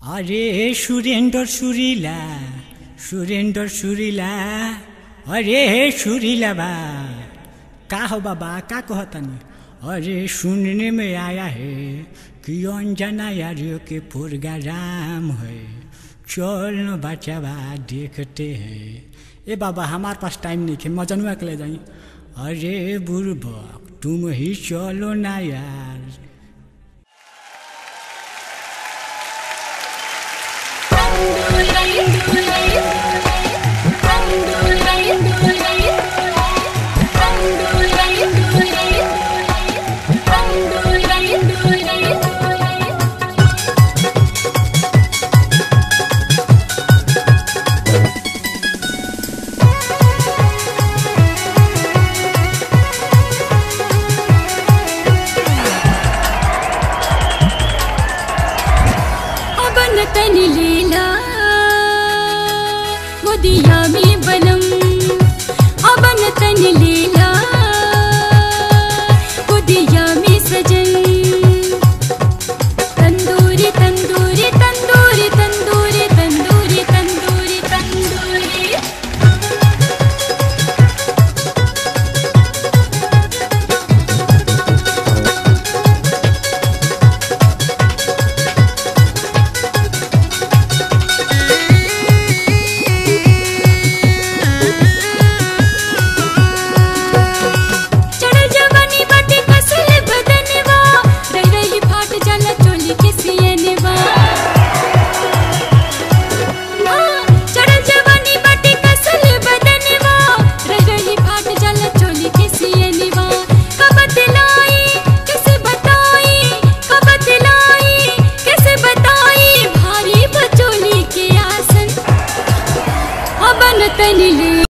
अरे सुरेंद्र सुरीला, सुरेंद्र सुरीला, अरे सुरीला बा, का हो बाबा, का कहतनी? अरे सुनने में आया है कि अंजना यारियों के प्रोग्राम है, चल न बचावा देखते हैं। ए बाबा हमारे पास टाइम नहीं है, मजनुआ के ले जाई। अरे बुर्बक तुम ही चलो ना यार। तनी लीला गोदिया में बनम, अबन तनी लीला गोदिया में सजन। तंदूरी तंदूरी तंदूरी तंदूरी तंदूरी तंदूरी तंदूरी तनी